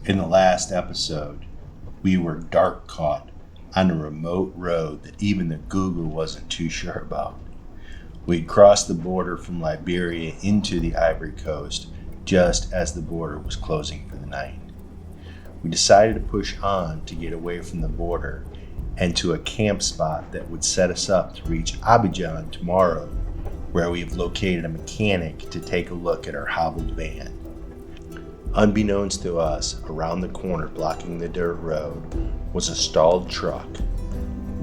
In the last episode, we were dark caught on a remote road that even the Google wasn't too sure about. We'd crossed the border from Liberia into the Ivory Coast just as the border was closing for the night. We decided to push on to get away from the border and to a camp spot that would set us up to reach Abidjan tomorrow, where we have located a mechanic to take a look at our hobbled van. Unbeknownst to us, around the corner blocking the dirt road was a stalled truck.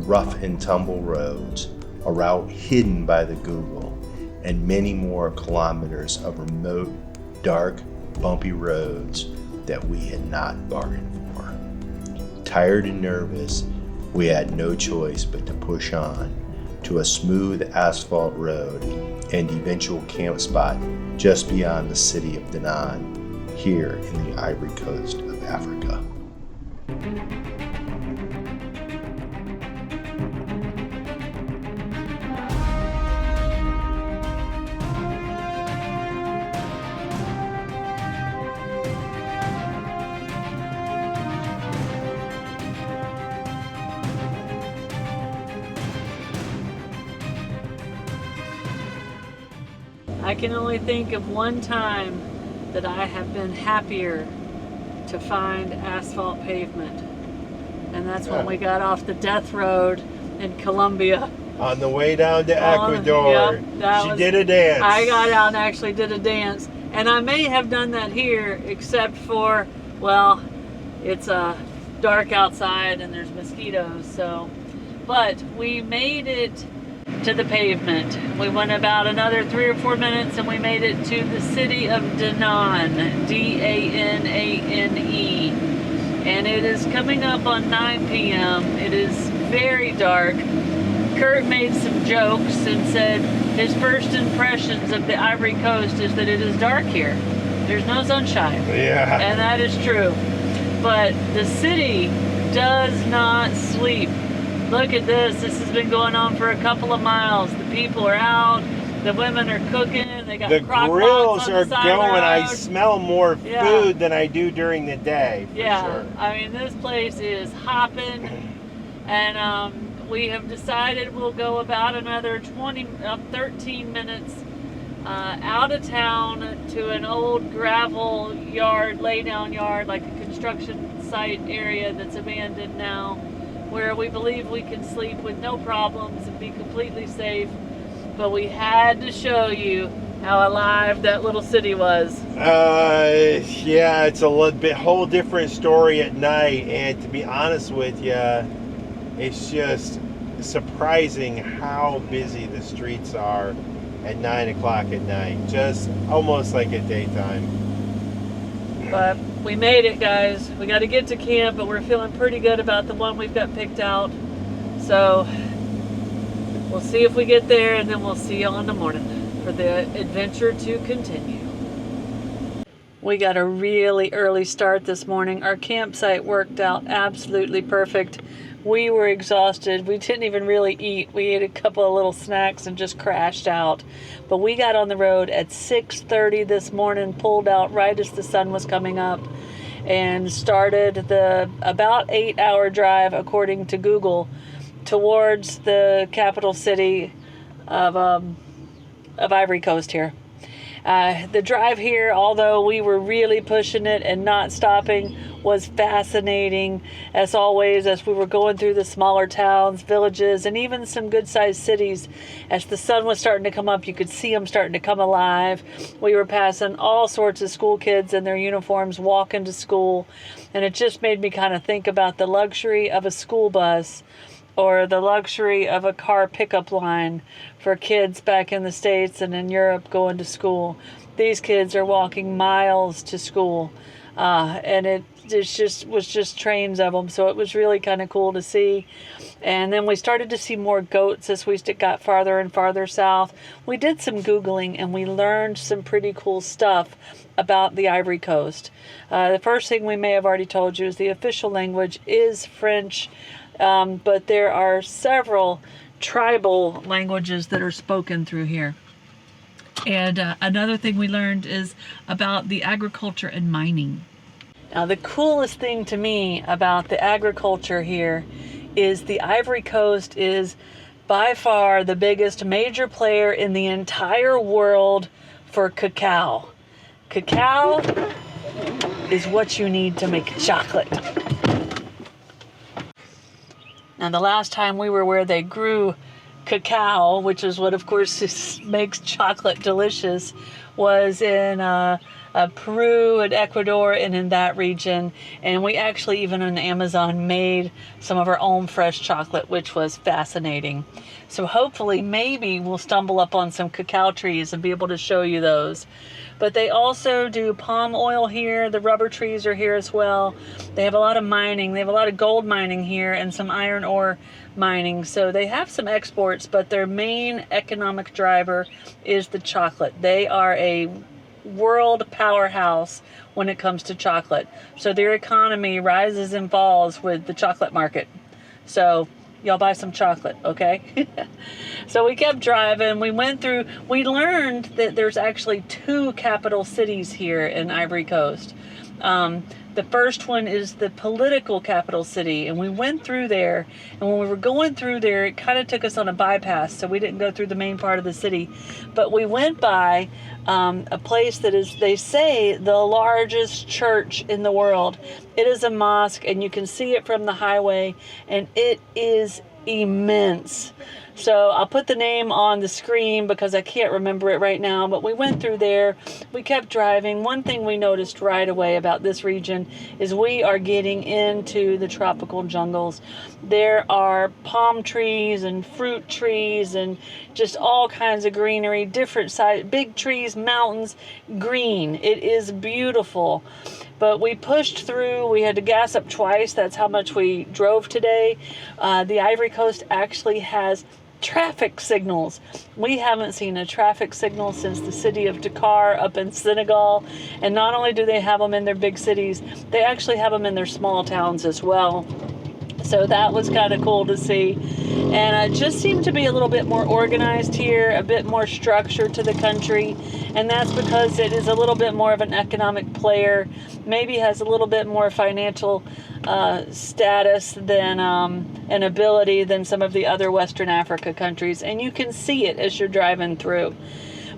Rough and tumble roads, a route hidden by the Google, and many more kilometers of remote, dark, bumpy roads that we had not bargained for. Tired and nervous, we had no choice but to push on to a smooth asphalt road and eventual camp spot just beyond the city of Danané, here in the Ivory Coast of Africa. I can only think of one time that I have been happier to find asphalt pavement. And that's when we got off the death road in Colombia. On the way down to Ecuador, she did a dance. I got out and actually did a dance. And I may have done that here, except for, well, it's dark outside and there's mosquitoes. So, but we made it to the pavement. We went about another 3 or 4 minutes and we made it to the city of Danané, D-A-N-A-N-E. And it is coming up on 9 p.m. It is very dark. Curt made some jokes and said his first impressions of the Ivory Coast is that it is dark here. There's no sunshine. Yeah. And that is true. But the city does not sleep. Look at this. This has been going on for a couple of miles. The people are out. The women are cooking. They got the crock grills pots on are the side going. of the road. I smell more food than I do during the day. For sure. I mean, this place is hopping, and we have decided we'll go about another 13 minutes out of town to an old gravel yard, laydown yard, like a construction site area that's abandoned now, where we believe we can sleep with no problems and be completely safe. But we had to show you how alive that little city was. Yeah, it's a whole different story at night, and to be honest with you, it's just surprising how busy the streets are at 9 o'clock at night, just almost like at daytime. But we made it, guys. We got to get to camp, but we're feeling pretty good about the one we've got picked out. So we'll see if we get there, and then we'll see you in the morning for the adventure to continue. We got a really early start this morning. Our campsite worked out absolutely perfect. We were exhausted. We didn't even really eat. We ate a couple of little snacks and just crashed out. But we got on the road at 6:30 this morning, pulled out right as the sun was coming up, and started the about 8-hour drive, according to Google, towards the capital city of Ivory Coast here. The drive here, although we were really pushing it and not stopping, was fascinating as always, as we were going through the smaller towns, villages, and even some good-sized cities. As the sun was starting to come up, you could see them starting to come alive. We were passing all sorts of school kids in their uniforms walking to school, and it just made me kind of think about the luxury of a school bus or the luxury of a car pickup line for kids back in the States and in Europe going to school. These kids are walking miles to school, and it was just trains of them, so it was really kind of cool to see. And then we started to see more goats as we got farther and farther south. We did some Googling, and we learned some pretty cool stuff about the Ivory Coast. The first thing we may have already told you is the official language is French, but there are several tribal languages that are spoken through here. And another thing we learned is about the agriculture and mining. Now, the coolest thing to me about the agriculture here is the Ivory Coast is by far the biggest major player in the entire world for cacao. Cacao is what you need to make chocolate. Now, the last time we were where they grew cacao, which is what, of course, makes chocolate delicious, was in Peru and Ecuador and in that region. And we actually, even in the Amazon, made some of our own fresh chocolate, which was fascinating. So hopefully, maybe we'll stumble up on some cacao trees and be able to show you those. But they also do palm oil here. The rubber trees are here as well. They have a lot of mining. They have a lot of gold mining here and some iron ore mining. So they have some exports, but their main economic driver is the chocolate. They are a world powerhouse when it comes to chocolate. So their economy rises and falls with the chocolate market. So y'all buy some chocolate, okay? So we kept driving. We learned that there's actually 2 capital cities here in Ivory Coast. The first one is the political capital city, and we went through there, and when we were going through there, it kind of took us on a bypass, so we didn't go through the main part of the city, but we went by a place that is, they say, the largest church in the world. It is a mosque, and you can see it from the highway, and it is immense. So I'll put the name on the screen because I can't remember it right now, but we went through there. We kept driving. One thing we noticed right away about this region is we are getting into the tropical jungles. There are palm trees and fruit trees and just all kinds of greenery, different size, big trees, mountains, green. It is beautiful. But we pushed through. We had to gas up twice. That's how much we drove today. The Ivory Coast actually has traffic signals. We haven't seen a traffic signal since the city of Dakar up in Senegal. And not only do they have them in their big cities, they actually have them in their small towns as well. So that was kind of cool to see. And it just seemed to be a little bit more organized here, a bit more structure to the country. And that's because it is a little bit more of an economic player, maybe has a little bit more financial status than and ability than some of the other Western Africa countries. And you can see it as you're driving through.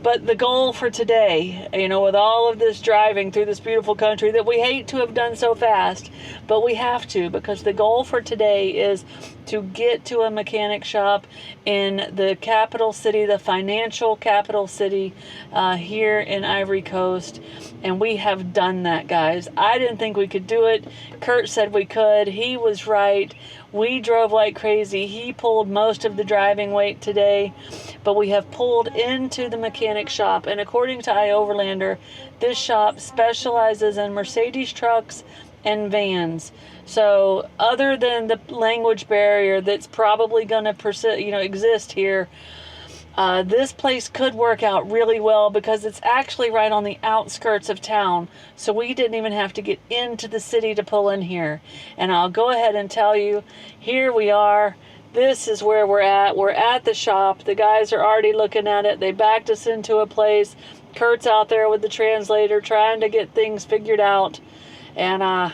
But the goal for today, with all of this driving through this beautiful country that we hate to have done so fast, but we have to, because the goal for today is to get to a mechanic shop in the capital city, the financial capital city here in Ivory Coast. And we have done that, guys. I didn't think we could do it. Curt said we could. He was right. We drove like crazy. He pulled most of the driving weight today, but we have pulled into the mechanic shop. And according to iOverlander, this shop specializes in Mercedes trucks and vans. So other than the language barrier that's probably going to exist here, this place could work out really well because it's actually right on the outskirts of town. So we didn't even have to get into the city to pull in here. And I'll go ahead and tell you, here we are. This is where we're at. We're at the shop. The guys are already looking at it. They backed us into a place. Curt's out there with the translator trying to get things figured out. And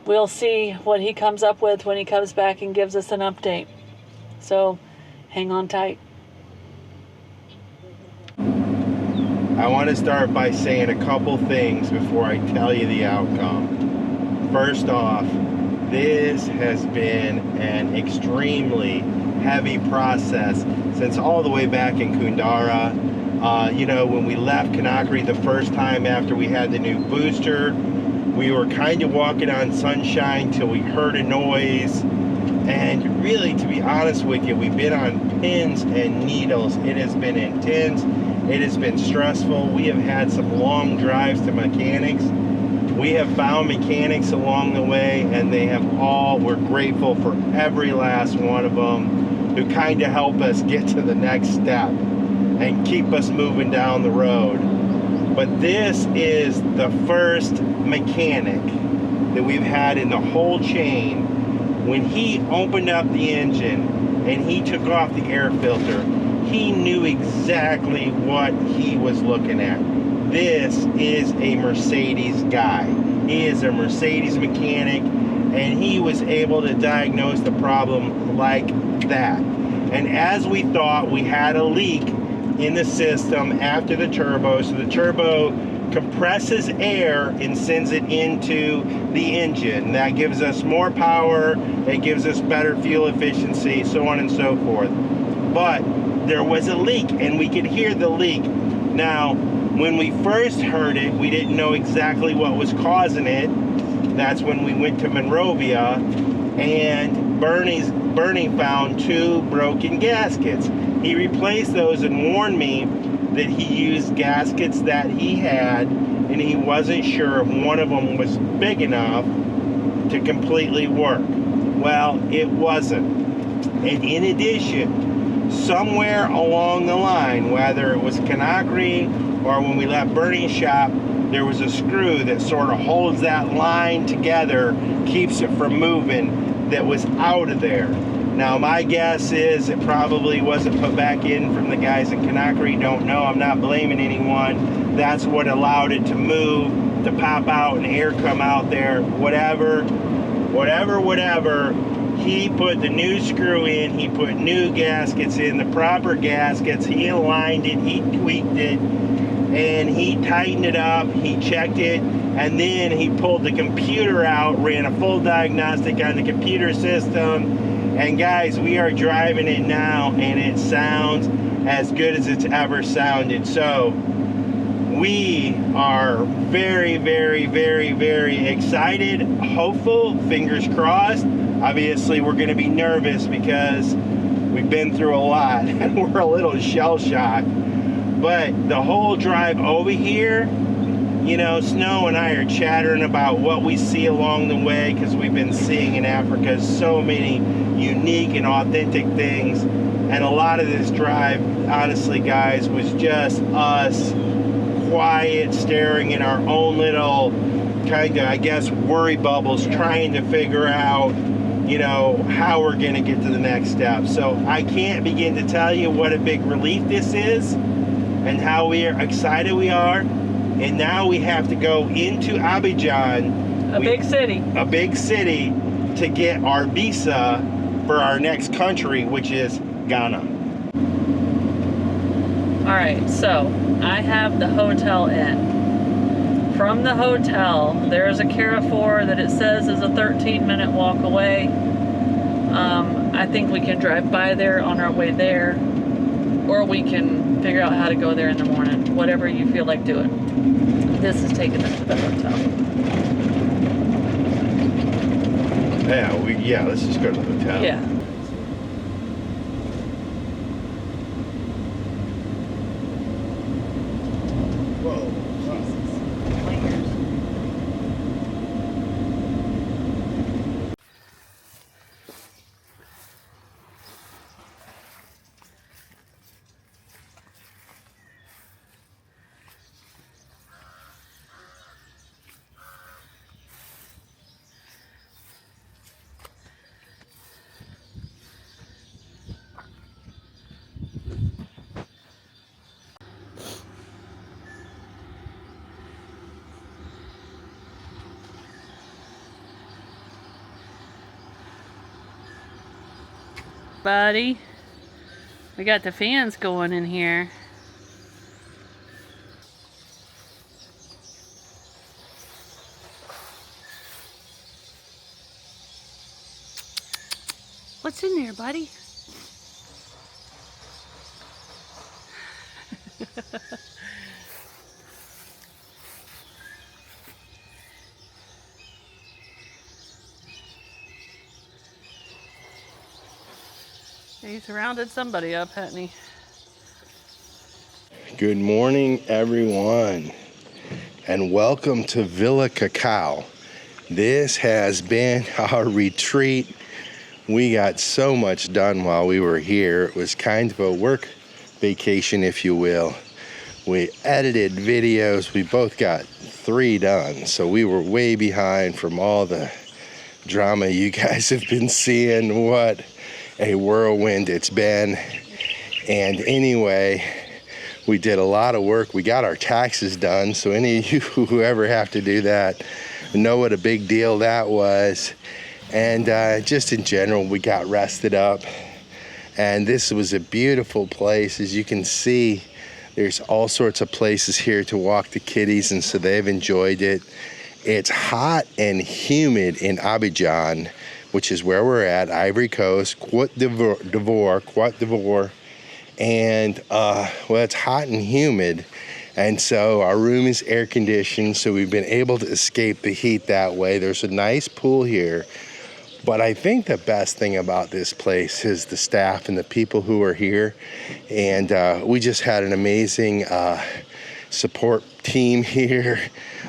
we'll see what he comes up with when he comes back and gives us an update. So hang on tight. I want to start by saying a couple things before I tell you the outcome. First off, this has been an extremely heavy process since all the way back in Kundara. When we left Conakry the first time after we had the new booster, we were kind of walking on sunshine till we heard a noise. And really, to be honest with you, we've been on pins and needles. It has been intense. It has been stressful. We have had some long drives to mechanics. We have found mechanics along the way, and we're grateful for every last one of them who kind of help us get to the next step and keep us moving down the road. But this is the first mechanic that we've had in the whole chain. When he opened up the engine and he took off the air filter, he knew exactly what he was looking at. This is a Mercedes guy. He is a Mercedes mechanic, and he was able to diagnose the problem like that. And as we thought, we had a leak in the system after the turbo. So the turbo compresses air and sends it into the engine. That gives us more power, it gives us better fuel efficiency, so on and so forth. But there was a leak, and we could hear the leak. Now, when we first heard it, we didn't know exactly what was causing it. That's when we went to Monrovia, and Bernie found 2 broken gaskets. He replaced those and warned me that he used gaskets that he had, and he wasn't sure if one of them was big enough to completely work. Well, it wasn't. And in addition, somewhere along the line, whether it was Conakry or when we left Bernie's shop, there was a screw that sort of holds that line together, keeps it from moving, that was out of there. Now, my guess is it probably wasn't put back in from the guys in Conakry. Don't know. I'm not blaming anyone. That's what allowed it to move, to pop out and air come out there. Whatever. He put the new screw in. He put new gaskets in, the proper gaskets. He aligned it. He tweaked it. And he tightened it up. He checked it. And then he pulled the computer out, ran a full diagnostic on the computer system. And guys, we are driving it now, and it sounds as good as it's ever sounded. So we are very, very, very, very excited, hopeful, fingers crossed. Obviously, we're going to be nervous because we've been through a lot and we're a little shell-shocked. But the whole drive over here, you know, Snow and I are chattering about what we see along the way, because we've been seeing in Africa so many unique and authentic things. And a lot of this drive, honestly, guys, was just us quiet, staring in our own little kind of, I guess, worry bubbles, trying to figure out, you know, how we're going to get to the next step. So I can't begin to tell you what a big relief this is and how excited we are. And now we have to go into Abidjan, a big city, to get our visa for our next country, which is Ghana. All right, so I have the hotel in. From the hotel, there's a Carrefour that it says is a 13-minute walk away. I think we can drive by there on our way there, or we can figure out how to go there in the morning, whatever you feel like doing. This is taking us to the hotel. Yeah, let's just go to the hotel. Yeah. Buddy, we got the fans going in here. What's in there, buddy? He's rounded somebody up, hasn't he? Good morning, everyone, and welcome to Villa Cacao. This has been our retreat. We got so much done while we were here. It was kind of a work vacation, if you will. We edited videos. We both got 3 done, so we were way behind from all the drama you guys have been seeing. What a whirlwind it's been. And anyway, we did a lot of work. We got our taxes done, so any of you who ever have to do that, know what a big deal that was. And just in general, we got rested up. And this was a beautiful place. As you can see, there's all sorts of places here to walk the kiddies, and so they've enjoyed it. It's hot and humid in Abidjan, which is where we're at, Ivory Coast, Côte d'Ivoire. And, well, it's hot and humid. And so our room is air conditioned, so we've been able to escape the heat that way. There's a nice pool here. But I think the best thing about this place is the staff and the people who are here. And we just had an amazing support team here.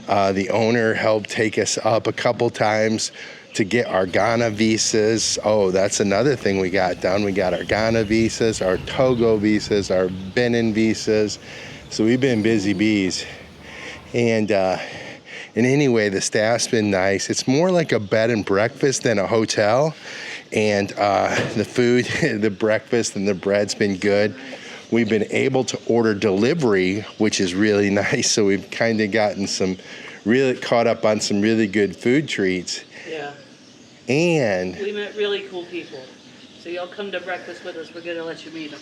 The owner helped take us up a couple times to get our Ghana visas. Oh, that's another thing we got done. We got our Ghana visas, our Togo visas, our Benin visas. So we've been busy bees. And anyway, the staff's been nice. It's more like a bed and breakfast than a hotel. And the food, the breakfast and the bread's been good. We've been able to order delivery, which is really nice. So we've kind of gotten really caught up on some really good food treats. Yeah. And we met really cool people. So y'all come to breakfast with us. We're going to let you meet them.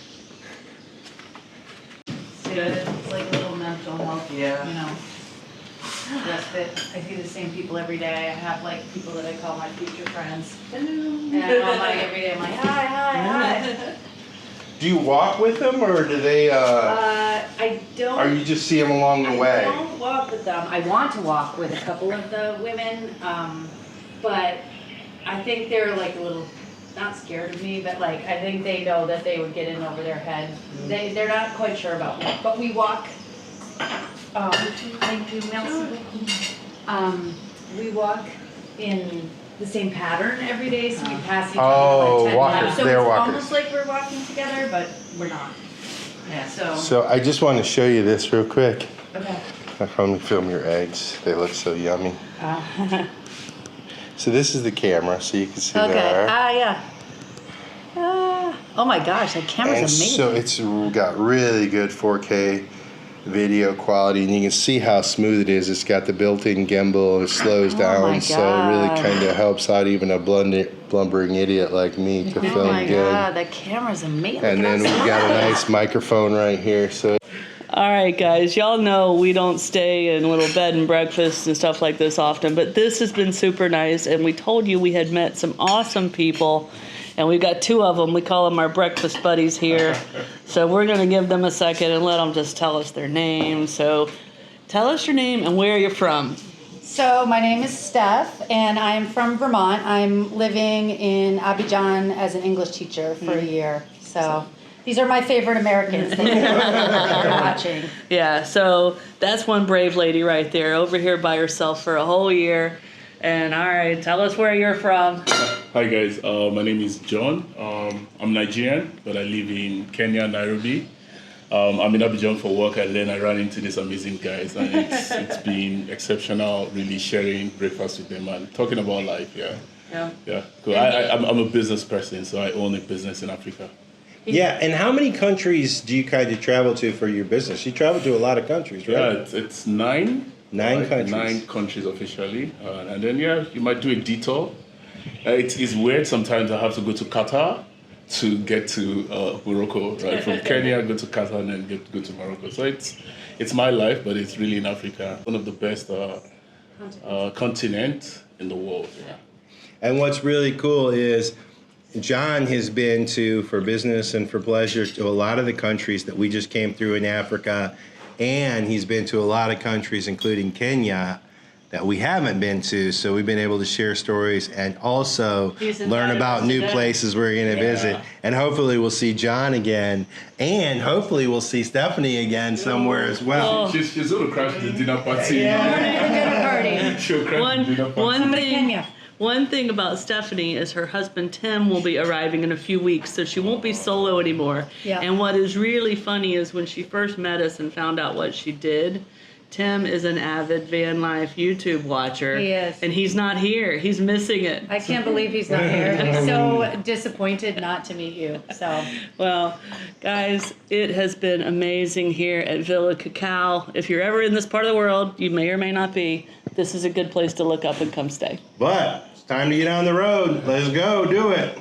Good. It's like a little mental health, you know, respite. I see the same people every day. I have like people that I call my future friends. And I'm like every day, I'm like, hi. do you walk with them, or do they, I don't. or you just see them along the way? I don't walk with them. I want to walk with a couple of the women, but I think they're like a little, not scared of me, but like I think they know that they would get in over their head. They're not quite sure about me, but we walk. We walk in the same pattern every day, so we pass each other like 10 walkers. times. So They're it's walkers. almost like we're walking together, but we're not. Yeah. So I just want to show you this real quick. Okay. Let me film your eggs. They look so yummy. So this is the camera, so you can see there. Yeah. Oh my gosh, that camera's And amazing. so it's got really good 4K video quality, and you can see how smooth it is. It's got the built-in gimbal, it slows down, my so it really God. kind of helps out even a blumbering idiot like me to film Oh my good. God, that camera's amazing. And then we've got a nice microphone right here. So All right, guys, y'all know we don't stay in little bed and breakfasts and stuff like this often, but this has been super nice, and we told you we had met some awesome people, and we've got two of them. We call them our breakfast buddies here. So we're going to give them a second and let them just tell us their name. So tell us your name and where you're from. So my name is Steph, and I'm from Vermont. I'm living in Abidjan as an English teacher for a year. So these are my favorite Americans that you're watching. Yeah, so that's one brave lady right there, over here by herself for a whole year. And all right, tell us where you're from. Hi guys, my name is John. I'm Nigerian, but I live in Kenya, Nairobi. I'm in Abidjan for work, and then I ran into these amazing guys, and it's been exceptional, really sharing breakfast with them and talking about life. Yeah. Cool. I'm a business person, so I own a business in Africa. Yeah, and how many countries do you kind of travel to for your business? You travel to a lot of countries, right? Yeah, it's 9. Nine countries. 9 countries officially, and then you might do a detour. It's weird. Sometimes I have to go to Qatar to get to Morocco, right? From Kenya, go to Qatar, and then go to Morocco. So it's my life, but it's really in Africa. One of the best continent in the world. Yeah. And what's really cool is John has been to, for business and for pleasure, to a lot of the countries that we just came through in Africa. And he's been to a lot of countries, including Kenya, that we haven't been to. So we've been able to share stories and also learn about new places we're going to visit. And hopefully we'll see John again. And hopefully we'll see Stephanie again somewhere as well. She's going to crash the dinner party. She'll crash the dinner party. One thing about Stephanie is her husband Tim will be arriving in a few weeks, so she won't be solo anymore. Yeah. And what is really funny is when she first met us and found out what she did, Tim is an avid van life YouTube watcher. He is. And he's not here. He's missing it. I can't believe he's not here. He's so disappointed not to meet you. So Well, guys, it has been amazing here at Villa Cacao. If you're ever in this part of the world, you may or may not be. this is a good place to look up and come stay. But it's time to get on the road. Let's go do it.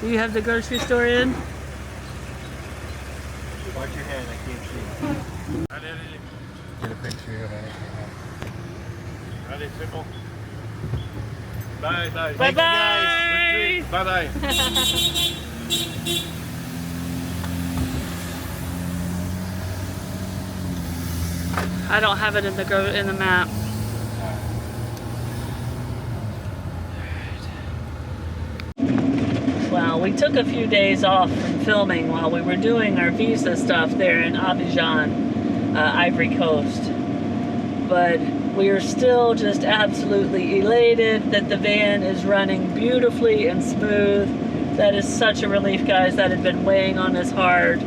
Do you have the grocery store in? Watch your hand, I can't see. Get a picture of it. Ready, simple. Bye, bye. Bye, bye. Bye, bye. I don't have it in the map. Well, we took a few days off from filming while we were doing our visa stuff there in Abidjan, Ivory Coast. But we are still just absolutely elated that the van is running beautifully and smooth. That is such a relief, guys. That had been weighing on us hard.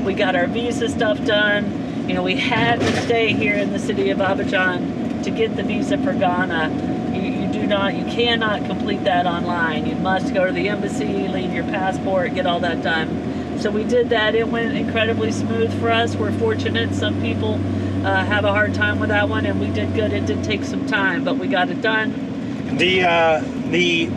We got our visa stuff done. You know, we had to stay here in the city of Abidjan to get the visa for Ghana. You cannot complete that online. You must go to the embassy, leave your passport, get all that done. So we did that. It went incredibly smooth for us. We're fortunate. Some people have a hard time with that one, and we did good. It did take some time, but we got it done. The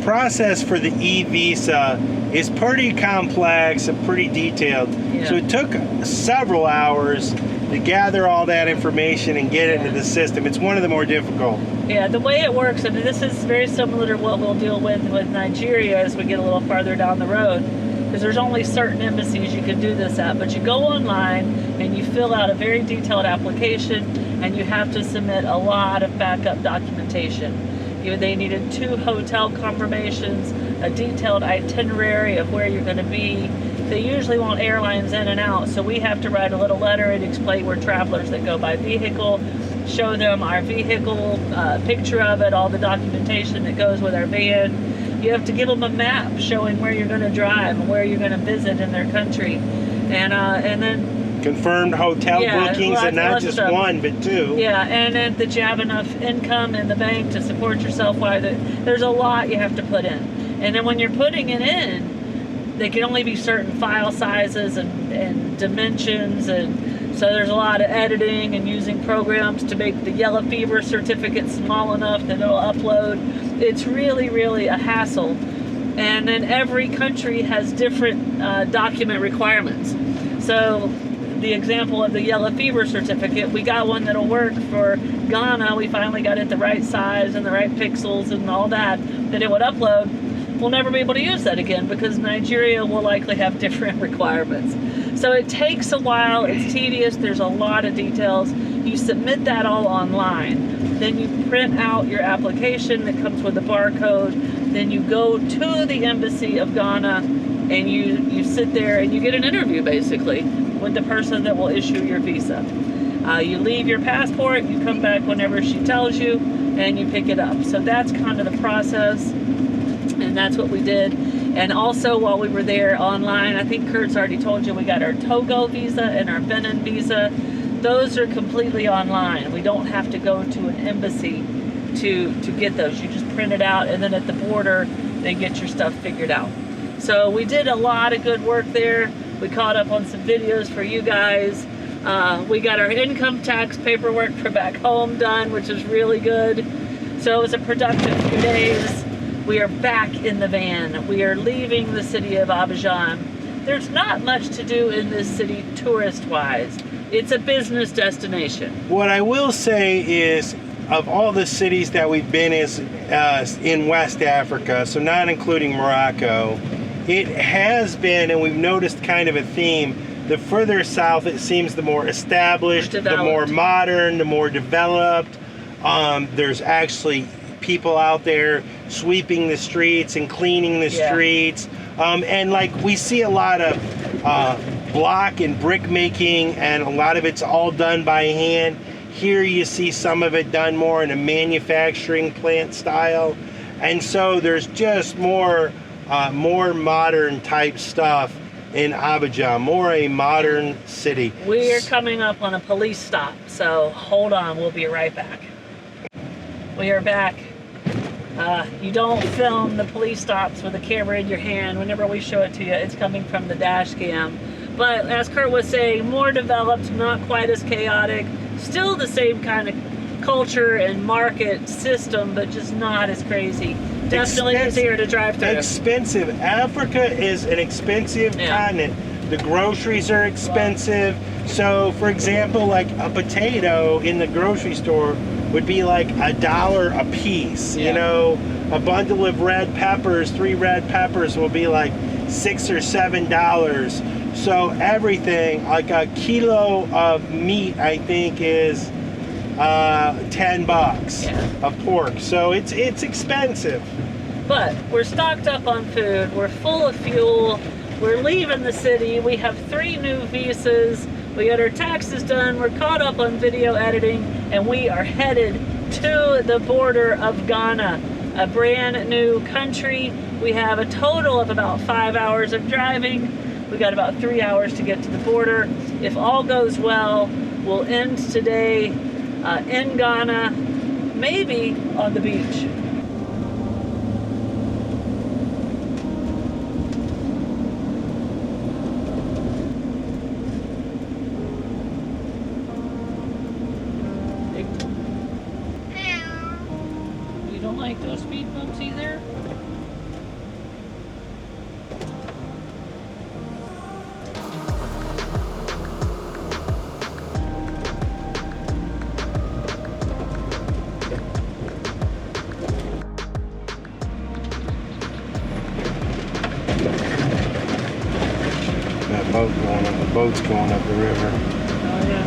process for the e-visa is pretty complex and pretty detailed. Yeah. So it took several hours to gather all that information and get it into the system. It's one of the more difficult. Yeah, the way it works, and this is very similar to what we'll deal with Nigeria as we get a little farther down the road, because there's only certain embassies you can do this at, but you go online and you fill out a very detailed application, and you have to submit a lot of backup documentation. They needed 2 hotel confirmations, a detailed itinerary of where you're going to be. They usually want airlines in and out, so we have to write a little letter and explain we're travelers that go by vehicle, show them our vehicle, picture of it, all the documentation that goes with our van. You have to give them a map showing where you're going to drive and where you're going to visit in their country. And then confirmed hotel bookings, and not just one, but 2. Yeah, and then that you have enough income in the bank to support yourself. There's a lot you have to put in. And then when you're putting it in, they can only be certain file sizes and dimensions, and so there's a lot of editing and using programs to make the yellow fever certificate small enough that it'll upload. It's really, really a hassle. And then every country has different document requirements. So the example of the yellow fever certificate, we got one that'll work for Ghana. We finally got it the right size and the right pixels and all that it would upload. We'll never be able to use that again because Nigeria will likely have different requirements. So it takes a while, it's tedious, there's a lot of details. You submit that all online. Then you print out your application that comes with a barcode. Then you go to the embassy of Ghana and you sit there and you get an interview basically with the person that will issue your visa. You leave your passport, you come back whenever she tells you, and you pick it up. So that's kind of the process, and that's what we did. And also while we were there online, I think Curt's already told you, we got our Togo visa and our Benin visa. Those are completely online. We don't have to go to an embassy to get those. You just print it out, and then at the border, they get your stuff figured out. So we did a lot of good work there. We caught up on some videos for you guys. We got our income tax paperwork for back home done, which is really good. So it was a productive few days. We are back in the van. We are leaving the city of Abidjan. There's not much to do in this city tourist-wise. It's a business destination. What I will say is, of all the cities that we've been in West Africa, so not including Morocco, it has been, and we've noticed kind of a theme, the further south it seems the more established, the more modern, the more developed. There's actually people out there sweeping the streets and cleaning the streets. And like we see a lot of block and brick making, and a lot of it's all done by hand. Here you see some of it done more in a manufacturing plant style. And so there's just more modern type stuff in Abidjan, more a modern city. We are coming up on a police stop, so hold on, we'll be right back. We are back. You don't film the police stops with a camera in your hand. Whenever we show it to you, it's coming from the dash cam. But as Curt was saying, more developed, not quite as chaotic, still the same kind of culture and market system, but just not as crazy. Definitely easier to drive through. Expensive. Africa is an expensive continent. The groceries are expensive. So, for example, like a potato in the grocery store would be like $1 a piece. You know, a bundle of red peppers, 3 red peppers will be like $6 or $7. So everything, like a kilo of meat, I think is $10 of pork. So it's expensive. But we're stocked up on food. We're full of fuel. We're leaving the city. We have 3 new visas. We got our taxes done. We're caught up on video editing, and we are headed to the border of Ghana, a brand new country. We have a total of about 5 hours of driving. We got about 3 hours to get to the border. If all goes well, we'll end today in Ghana, maybe on the beach. You don't like those speed bumps either? The boat's going up the river. Oh yeah.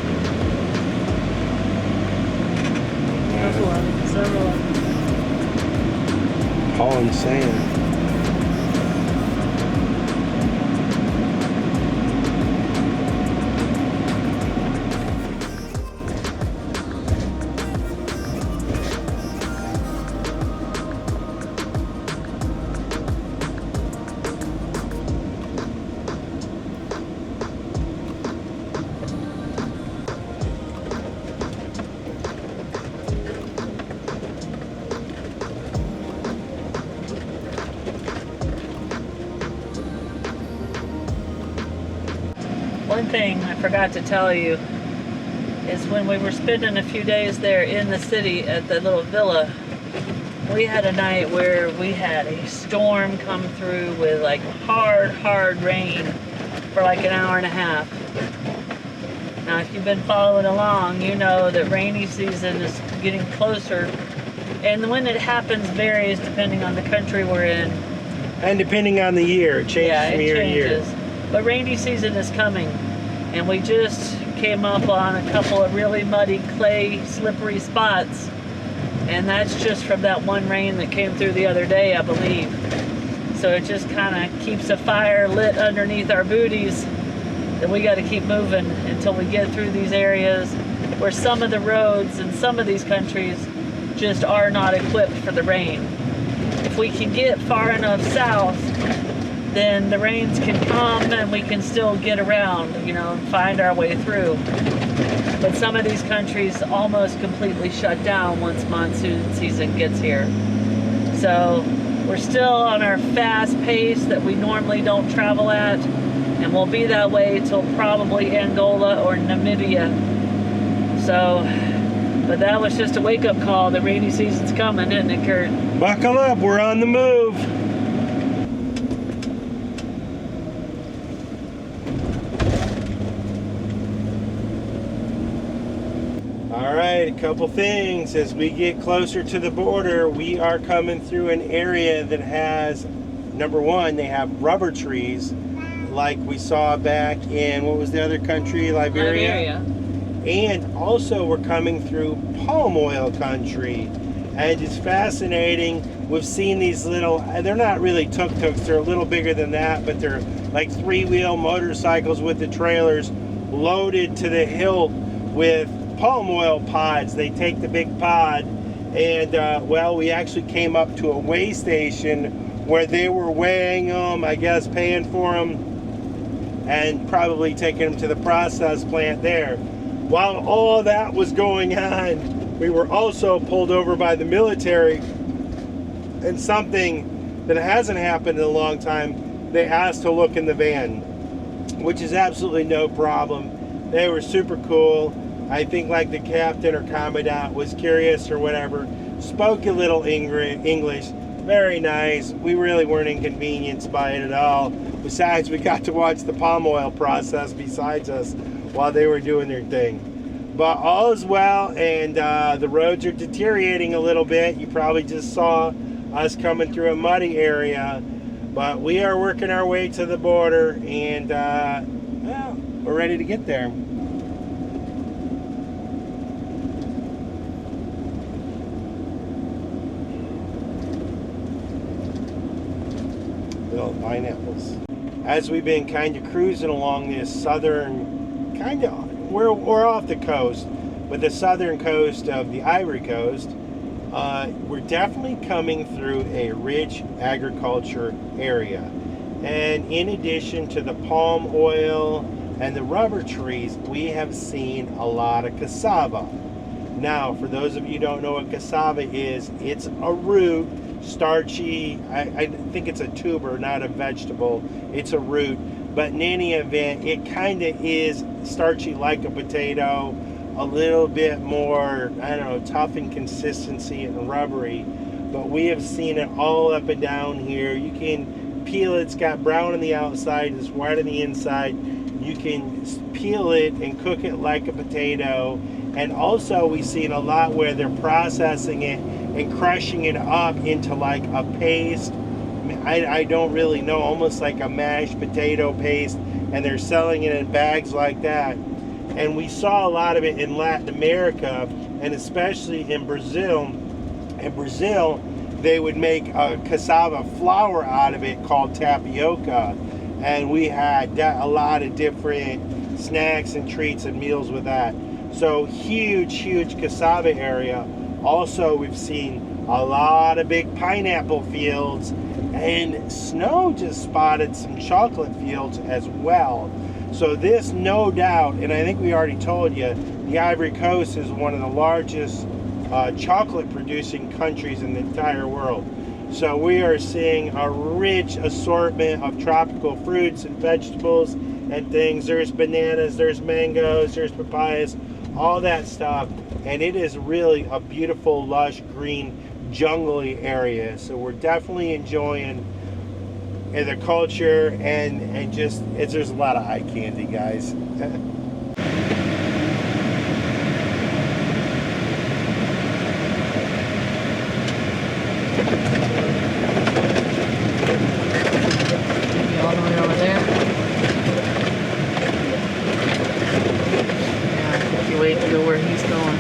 Couple of them, several of them. Hauling sand. One thing I forgot to tell you is when we were spending a few days there in the city at the little villa, we had a night where we had a storm come through with like hard rain for like an hour and a half. Now, if you've been following along, you know that rainy season is getting closer, and when it happens varies depending on the country we're in. And depending on the year, it changes from year to year. But rainy season is coming, and we just came up on a couple of really muddy, clay, slippery spots, and that's just from that one rain that came through the other day, I believe. So it just kind of keeps a fire lit underneath our booties that we got to keep moving until we get through these areas where some of the roads in some of these countries just are not equipped for the rain. If we can get far enough south, then the rains can come and we can still get around, you know, and find our way through. But some of these countries almost completely shut down once monsoon season gets here. So we're still on our fast pace that we normally don't travel at, and we'll be that way till probably Angola or Namibia. So, but that was just a wake-up call. The rainy season's coming, isn't it, Curt? Buckle up, we're on the move. Alright, a couple things. As we get closer to the border, we are coming through an area that has, number one, they have rubber trees, like we saw back in, what was the other country, Liberia? And also we're coming through palm oil country. And it's fascinating. We've seen these little, they're not really tuk-tuks, they're a little bigger than that, but they're like 3-wheel motorcycles with the trailers loaded to the hilt with palm oil pods. They take the big pod and well, we actually came up to a weigh station where they were weighing them, I guess paying for them, and probably taking them to the process plant there. While all that was going on, we were also pulled over by the military, and something that hasn't happened in a long time, they asked to look in the van. which is absolutely no problem. They were super cool. I think like the captain or commandant was curious or whatever, spoke a little English, very nice. We really weren't inconvenienced by it at all. Besides, we got to watch the palm oil process besides us while they were doing their thing. But all is well, and the roads are deteriorating a little bit. You probably just saw us coming through a muddy area, but we are working our way to the border, and well, we're ready to get there. Little pineapples. As we've been kind of cruising along this southern, we're off the coast, but the southern coast of the Ivory Coast, we're definitely coming through a rich agriculture area. And in addition to the palm oil and the rubber trees, we have seen a lot of cassava. Now, for those of you who don't know what cassava is, it's a root, starchy. I think it's a tuber, not a vegetable. It's a root, but in any event, it kind of is starchy like a potato, a little bit more, I don't know, tough in consistency and rubbery. But we have seen it all up and down here. You can peel it. It's got brown on the outside, it's white on the inside. You can peel it and cook it like a potato. And also we've seen a lot where they're processing it and crushing it up into like a paste. I don't really know, almost like a mashed potato paste, and they're selling it in bags like that. And we saw a lot of it in Latin America, and especially in Brazil. In Brazil, they would make a cassava flour out of it called tapioca, and we had a lot of different snacks and treats and meals with that. So huge cassava area. Also, we've seen a lot of big pineapple fields, and Snow just spotted some chocolate fields as well. So this, no doubt, and I think we already told you, the Ivory Coast is one of the largest chocolate producing countries in the entire world. So we are seeing a rich assortment of tropical fruits and vegetables and things. There's bananas, there's mangoes, there's papayas, all that stuff. And it is really a beautiful, lush, green, jungly area. So we're definitely enjoying the culture, and just, there's a lot of eye candy, guys. All the way over there. Yeah, if you wait to go where he's going.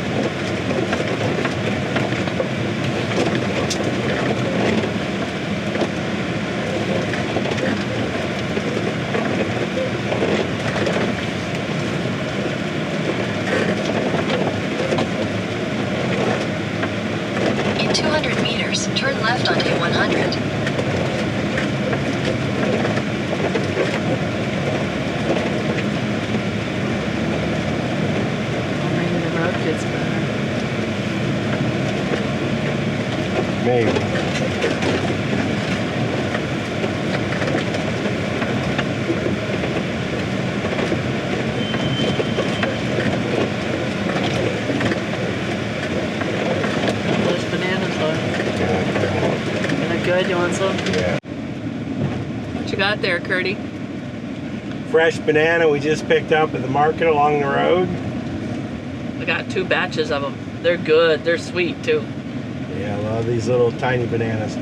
In 200 meters, turn left onto 100. Maybe the road gets better. Maybe. Those bananas look. Isn't it good? You want some? Yeah. What you got there, Curdy? Fresh banana we just picked up at the market along the road. I got 2 batches of them. They're good. They're sweet too. Yeah, I love these little tiny bananas.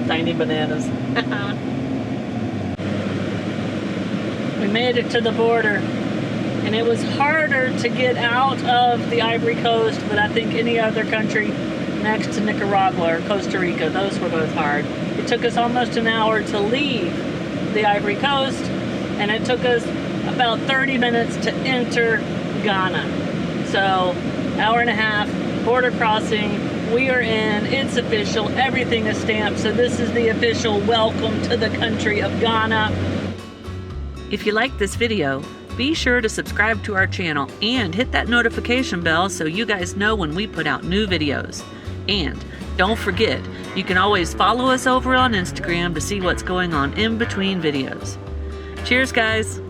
Tiny bananas. We made it to the border, and it was harder to get out of the Ivory Coast than I think any other country next to Nicaragua or Costa Rica. Those were both hard. It took us almost an hour to leave the Ivory Coast, and it took us about 30 minutes to enter Ghana. So, hour and a half, border crossing, we are in, it's official, everything is stamped, so this is the official welcome to the country of Ghana. If you like this video, be sure to subscribe to our channel and hit that notification bell so you guys know when we put out new videos. And don't forget, you can always follow us over on Instagram to see what's going on in between videos. Cheers, guys.